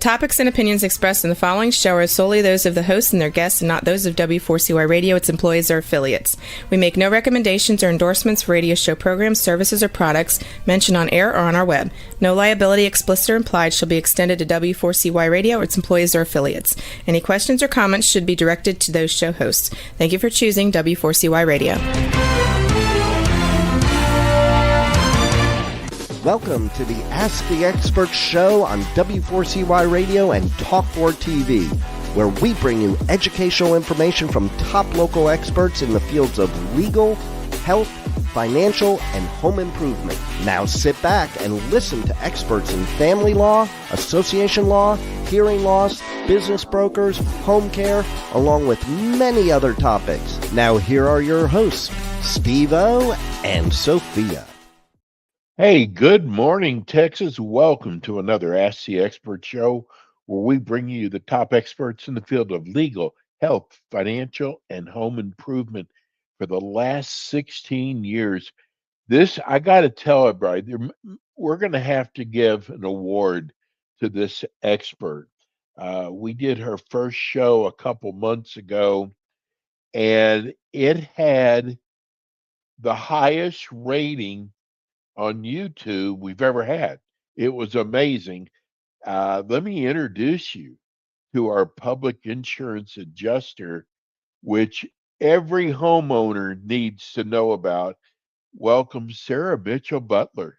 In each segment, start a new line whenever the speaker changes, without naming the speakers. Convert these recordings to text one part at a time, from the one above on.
topics and opinions expressed in the following show are solely those of the hosts and their guests and not those of W4CY Radio, its employees, or affiliates. We make no recommendations or endorsements for radio show programs, services, or products mentioned on air or on our web. No liability, explicit or implied, shall be extended to W4CY Radio or its employees or affiliates. Any questions or comments should be directed to those show hosts. Thank you for choosing W4CY Radio.
Welcome to the Ask the Expert show on W4CY Radio and Talk4 TV, where we bring you educational information from top local experts in the fields of legal, health, financial, and home improvement. Now sit back and listen to experts in family law, association law, hearing loss, business brokers, home care, along with many other topics. Now here are your hosts, Steve-O and Sophia.
Hey, good morning, Texas. Welcome to another Ask the Expert show where we bring you the top experts in the field of legal, health, financial, and home improvement for the last 16 years. This, I got to tell everybody, we're going to have to give an award to this expert. We did her first show a couple months ago, and it had the highest rating on YouTube we've ever had. It was amazing. Let me introduce you to our public insurance adjuster, which every homeowner needs to know about. Welcome, Sarah Mitchell Butler.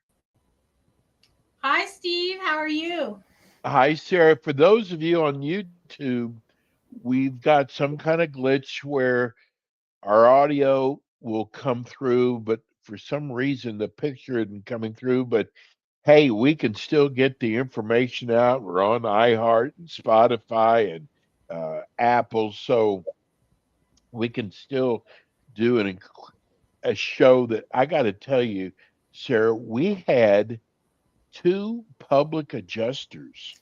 Hi, Steve. How are you?
Hi, Sarah. For those of you on YouTube, we've got some kind of glitch where our audio will come through, but for some reason the picture isn't coming through. But hey, we can still get the information out. We're on iHeart and Spotify and Apple, so we can still do a show that I got to tell you, Sarah, we had 2 public adjusters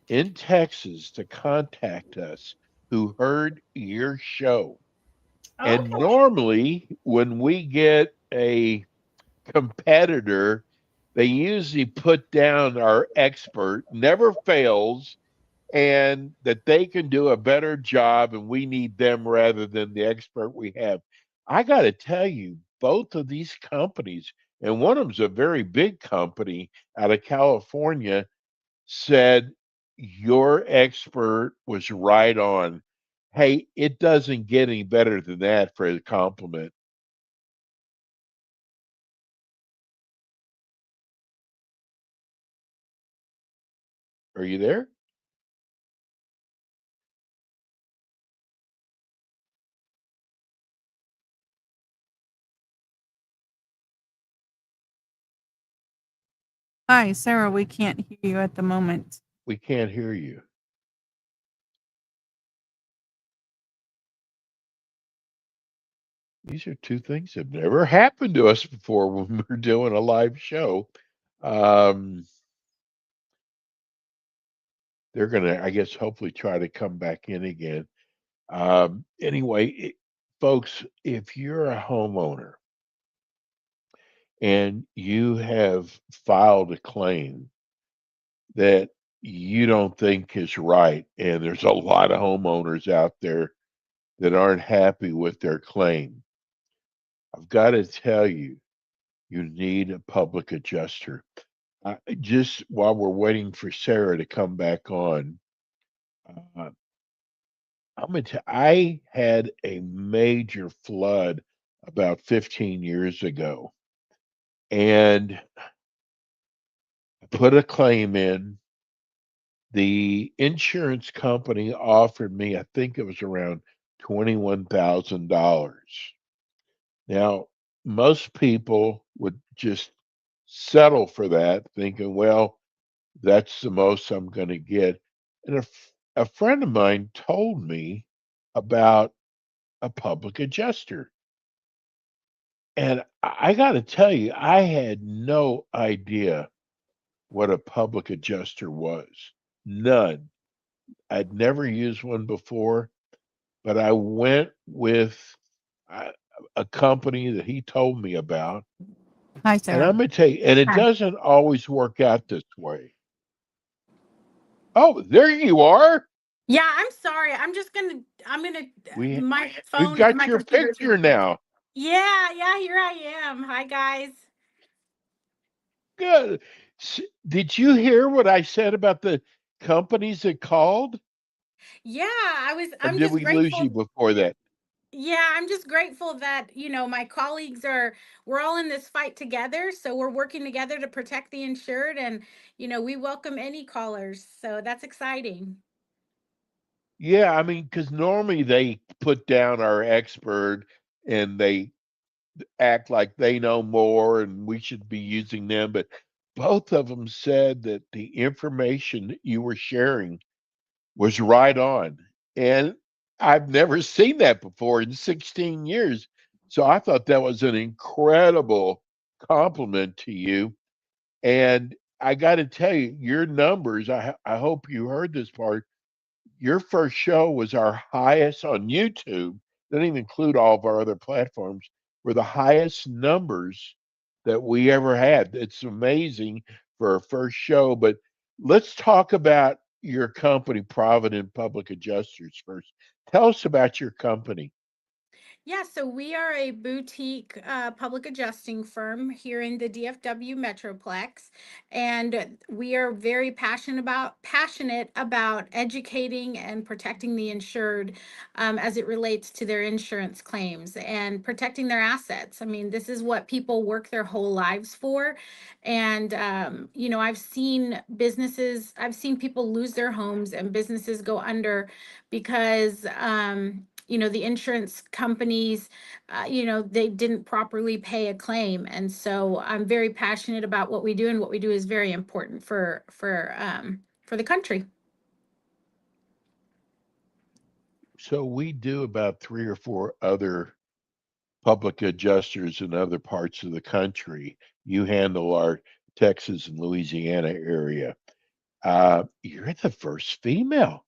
in Texas to contact us who heard your show. And normally, when we get a competitor, they usually put down our expert, never fails, and that they can do a better job, and we need them rather than the expert we have. I got to tell you, both of these companies, and one of them's a very big company out of California, said your expert was right on. Hey, it doesn't get any better than that for a compliment. Are you there?
Hi, Sarah, we can't hear you at the moment.
We can't hear you. These are 2 things that never happened to us before when we're doing a live show. They're going to, I guess, hopefully try to come back in again. Anyway, folks, if you're a homeowner and you have filed a claim that you don't think is right, and there's a lot of homeowners out there that aren't happy with their claim, I've got to tell you, you need a public adjuster. Just while we're waiting for Sarah to come back on, I had a major flood about 15 years ago, and I put a claim in. The insurance company offered me, I think it was around $21,000. Now, most people would just settle for that, thinking, well, that's the most I'm going to get. And a friend of mine told me about a public adjuster. And I got to tell you, I had no idea what a public adjuster was. None. I'd never used one before, but I went with a company that he told me about.
Hi,
And
Sarah.
I'm going to tell you, and it
Hi.
doesn't always work out this way. Oh, there you are.
Yeah, I'm sorry.
We
My
we've
phone,
got
my
your
computer's
picture
not.
now.
Yeah, here I am. Hi, guys.
Good. Did you hear what I said about the companies that called?
Yeah,
Or
I'm
did
just
we lose you
grateful.
before that?
Yeah, I'm just grateful that, my colleagues we're all in this fight together. So we're working together to protect the insured and, we welcome any callers. So that's exciting.
Yeah, I mean, because normally they put down our expert and they act like they know more and we should be using them. But both of them said that the information that you were sharing was right on. And I've never seen that before in 16 years. So I thought that was an incredible compliment to you. And I got to tell you, your numbers, I hope you heard this part. Your first show was our highest on YouTube. Doesn't even include all of our other platforms. Were the highest numbers that we ever had. It's amazing for our first show. But let's talk about your company, Provident Public Adjusters, first. Tell us about your company.
Yeah, so we are a boutique public adjusting firm here in the DFW Metroplex, and we are very passionate about educating and protecting the insured as it relates to their insurance claims and protecting their assets. I mean, this is what people work their whole lives for, and I've seen people lose their homes and businesses go under because the insurance companies, they didn't properly pay a claim. And so I'm very passionate about what we do, and what we do is very important for the country.
So we do about three or four other public adjusters in other parts of the country. You handle our Texas and Louisiana area. You're the first female.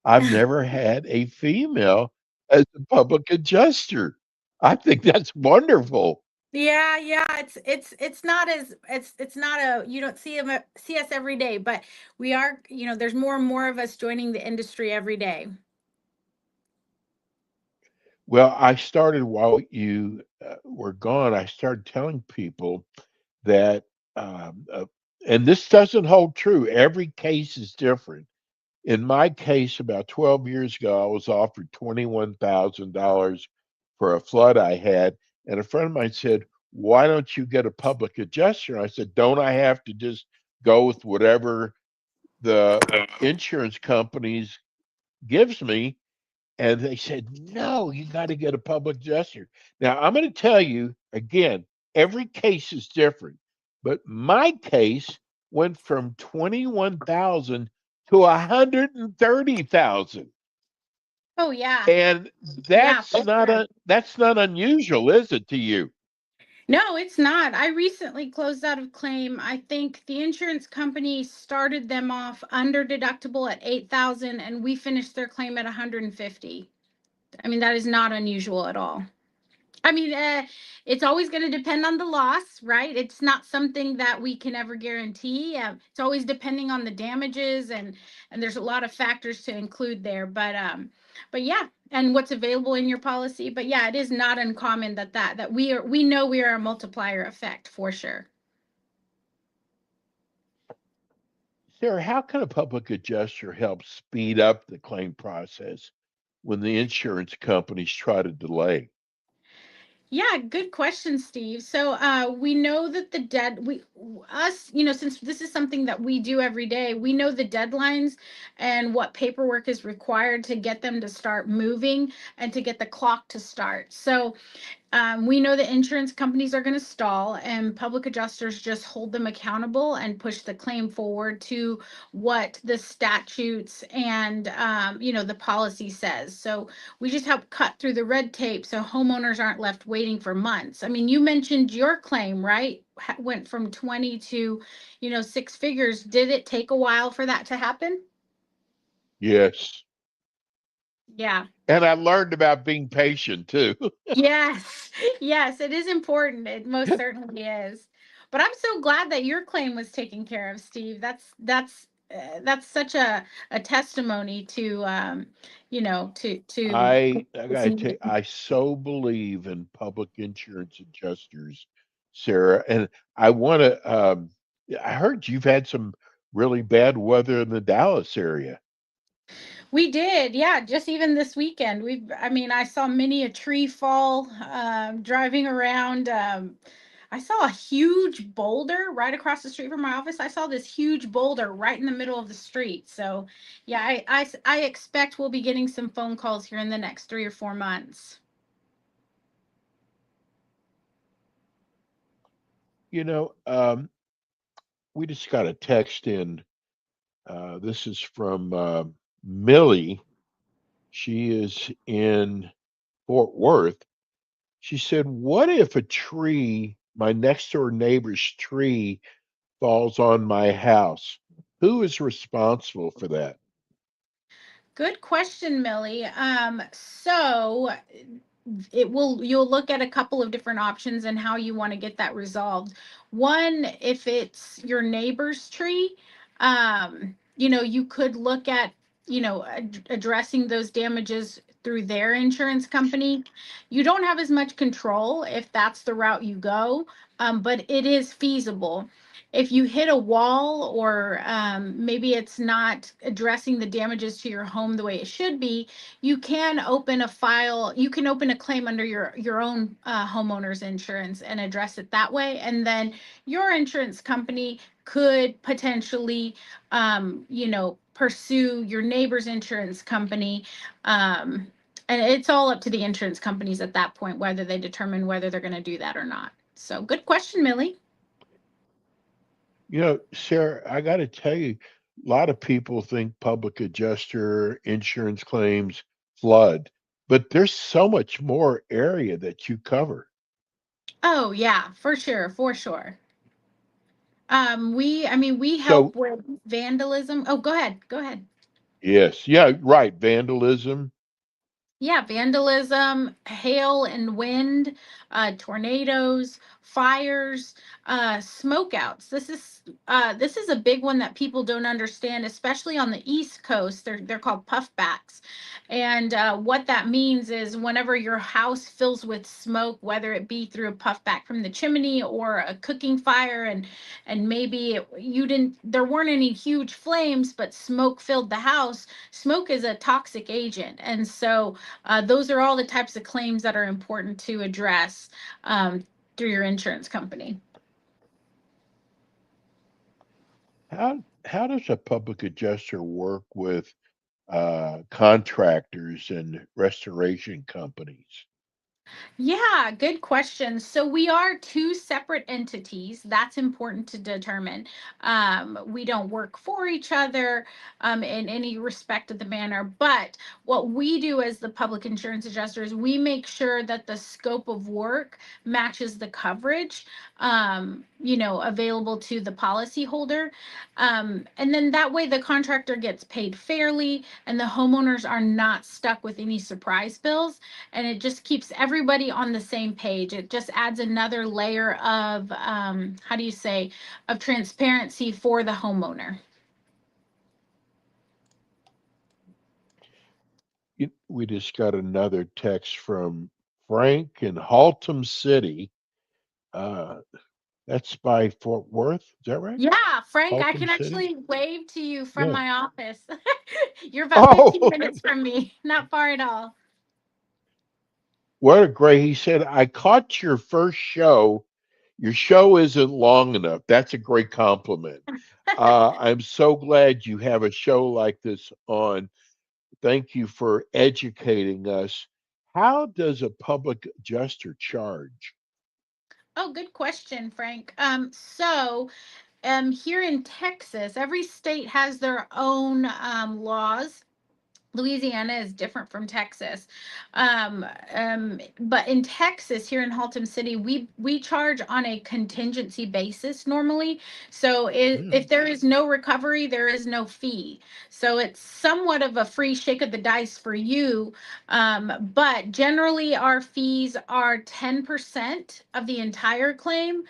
I've never had a female as a public adjuster. I think that's wonderful.
Yeah, it's not as it's not a you don't see us every day, but we are, there's more and more of us joining the industry every day.
Well, I started while you were gone, I started telling people that, and this doesn't hold true. Every case is different. In my case, about 12 years ago, I was offered $21,000 for a flood I had. And a friend of mine said, "Why don't you get a public adjuster?" I said, "Don't I have to just go with whatever the insurance companies gives me?" And they said, "No, you got to get a public adjuster." Now, I'm going to tell you again, every case is different, but my case went from 21,000 to 130,000.
Oh yeah.
And
Yeah, for sure.
that's not unusual, is it to you?
No, it's not. I recently closed out of claim. I think the insurance company started them off under deductible at 8,000 and we finished their claim at 150. I mean, that is not unusual at all. I mean, it's always going to depend on the loss, right? It's not something that we can ever guarantee. It's always depending on the damages, and there's a lot of factors to include there. But yeah, and what's available in your policy. But yeah, it is not uncommon that we know we are a multiplier effect for sure.
Sarah, how can a public adjuster help speed up the claim process when the insurance companies try to delay?
Yeah, good question, Steve. So we know that the dead we us, since this is something that we do every day, we know the deadlines and what paperwork is required to get them to start moving and to get the clock to start. So we know that insurance companies are going to stall, and public adjusters just hold them accountable and push the claim forward to what the statutes and the policy says. So we just help cut through the red tape so homeowners aren't left waiting for months. I mean, you mentioned your claim, right? Went from 20 to, six figures. Did it take a while for that to happen?
Yes.
Yeah.
And I learned about being patient too.
Yes, yes, it is important. It most certainly is. But I'm so glad that your claim was taken care of, Steve. That's that's such a testimony to to
I
what's
gotta tell you,
needed.
I so believe in public insurance adjusters, Sarah. And I want to. I heard you've had some really bad weather in the Dallas area.
We did, yeah. Just even this weekend, I mean, I saw many a tree fall driving around. I saw a huge boulder right across the street from my office. I saw this huge boulder right in the middle of the street. So, yeah, I expect we'll be getting some phone calls here in the next 3 or 4 months.
You know, we just got a text in. This is from Millie. She is in Fort Worth. She said, "What if a tree, my next door neighbor's tree, falls on my house? Who is responsible for that?"
Good question, Millie. So you'll look at a couple of different options and how you want to get that resolved. One, if it's your neighbor's tree, you could look at, addressing those damages through their insurance company. You don't have as much control if that's the route you go, but it is feasible. If you hit a wall, or maybe it's not addressing the damages to your home the way it should be, you can open a file, you can open a claim under your own homeowner's insurance and address it that way. And then your insurance company could potentially pursue your neighbor's insurance company. And it's all up to the insurance companies at that point whether they determine whether they're going to do that or not. So good question, Millie.
You know, Sarah, I got to tell you, a lot of people think public adjuster insurance claims flood, but there's so much more area that you cover.
Oh yeah, for sure, for sure. I mean, we help
So,
with vandalism. Oh, go ahead, go ahead.
yes, yeah, right. Vandalism.
Yeah, vandalism, hail and wind, tornadoes, fires, smoke outs. This is a big one that people don't understand, especially on the East Coast. They're called puffbacks, and what that means is whenever your house fills with smoke, whether it be through a puffback from the chimney or a cooking fire, and maybe you didn't, there weren't any huge flames, but smoke filled the house. Smoke is a toxic agent, and so those are all the types of claims that are important to address through your insurance company.
How does a public adjuster work with contractors and restoration companies?
Yeah, good question. So we are two separate entities. That's important to determine. We don't work for each other in any respect of the manner. But what we do as the public insurance adjusters, we make sure that the scope of work matches the coverage, available to the policyholder. And then that way the contractor gets paid fairly and the homeowners are not stuck with any surprise bills, and it just keeps everybody on the same page. It just adds another layer of how do you say, of transparency for the homeowner.
We just got another text from Frank in Haltom City. Uh, that's by Fort Worth. Is that right?
Yeah, Frank, I
Haltom
can
City?
actually wave to you from
Yeah.
my office. You're about 15
Oh,
minutes from me, not far at all.
what a great. He said, I caught your first show. Your show isn't long enough. That's a great compliment. I'm so glad you have a show like this on. Thank you for educating us. How does a public adjuster charge?
Oh, good question, Frank. Here in Texas, every state has their own laws. Louisiana is different from Texas. But in Texas, here in Haltom City, we charge on a contingency basis normally. So if
Hmm.
there is no recovery, there is no fee. So it's somewhat of a free shake of the dice for you. But generally, our fees are 10% of the entire claim,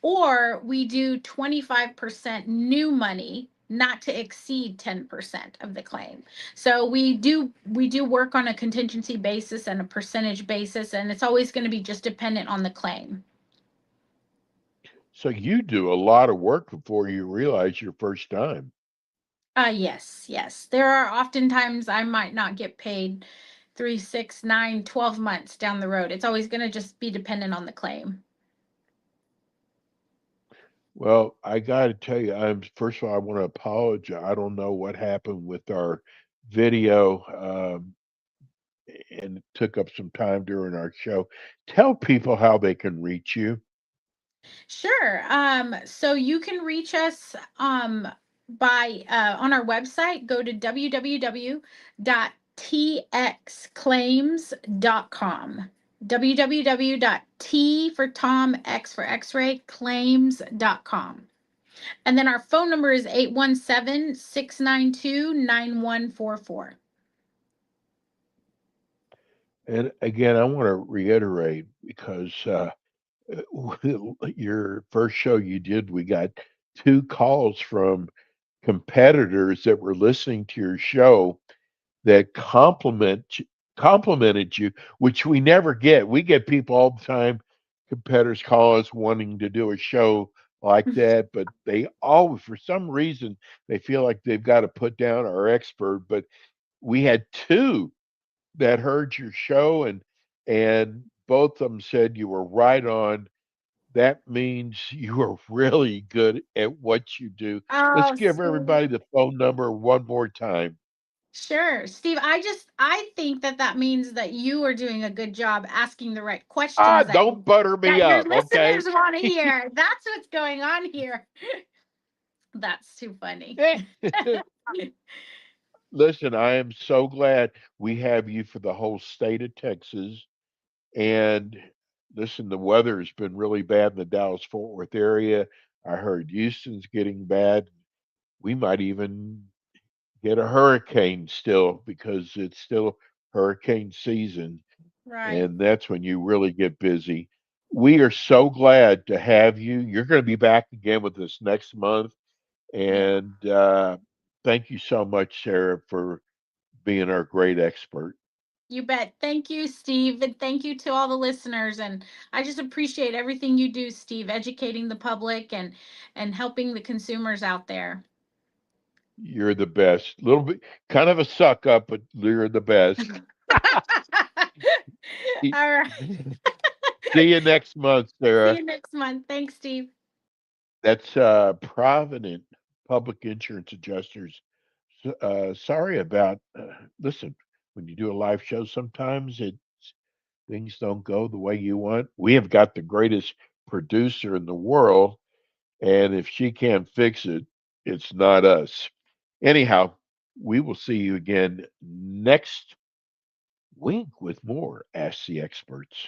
or we do 25% new money not to exceed 10% of the claim. So we do work on a contingency basis and a percentage basis, and it's always going to be just dependent on the claim.
So you do a lot of work before you realize your first time.
Yes. There are oftentimes I might not get paid 3, 6, 9, 12 months down the road. It's always going to just be dependent on the claim.
Well, I got to tell you, first of all, I want to apologize. I don't know what happened with our video, and it took up some time during our show. Tell people how they can reach you.
Sure. So you can reach us by on our website. Go to www.txclaims.com. www.t for Tom, X for X-ray, claims.com. And then our phone number is 817-692-9144.
And again, I want to reiterate because your first show you did, we got 2 calls from competitors that were listening to your show that complimented you, which we never get. We get people all the time, competitors call us wanting to do a show like that, but they always, for some reason, they feel like they've got to put down our expert. But we had 2 that heard your show, and both of them said you were right on. That means you are really good at what you do. Let's
Oh,
give everybody the phone number one more time.
sure. Steve, I think that means that you are doing a good job asking the right
Ah,
questions
don't butter me
that your
up, okay?
listeners want to hear. That's what's going on here. That's too funny.
Listen, I am so glad we have you for the whole state of Texas. And listen, the weather has been really bad in the Dallas-Fort Worth area. I heard Houston's getting bad. We might even get a hurricane still because it's still hurricane season.
Right.
And that's when you really get busy. We are so glad to have you. You're going to be back again with us next month.
Yeah.
And thank you so much, Sarah, for being our great expert.
You bet. Thank you, Steve. And thank you to all the listeners. And I just appreciate everything you do, Steve, educating the public and helping the consumers out there.
You're the best. Little bit kind of a suck up, but you're the best.
All right.
See you next month,
See
Sarah.
you next month. Thanks, Steve.
That's Provident Public Insurance Adjusters. Sorry about. Listen, when you do a live show, sometimes things don't go the way you want. We have got the greatest producer in the world, and if she can't fix it, it's not us. Anyhow, we will see you again next week with more Ask the Experts.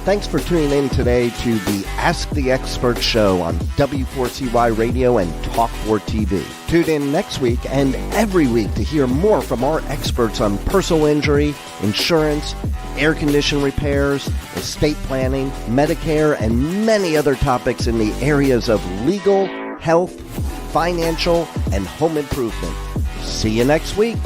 Thanks for tuning in today to the Ask the Expert show on W4CY Radio and Talk4 TV. Tune in next week and every week to hear more from our experts on personal injury, insurance, air condition repairs, estate planning, Medicare, and many other topics in the areas of legal, health, financial, and home improvement. See you next week.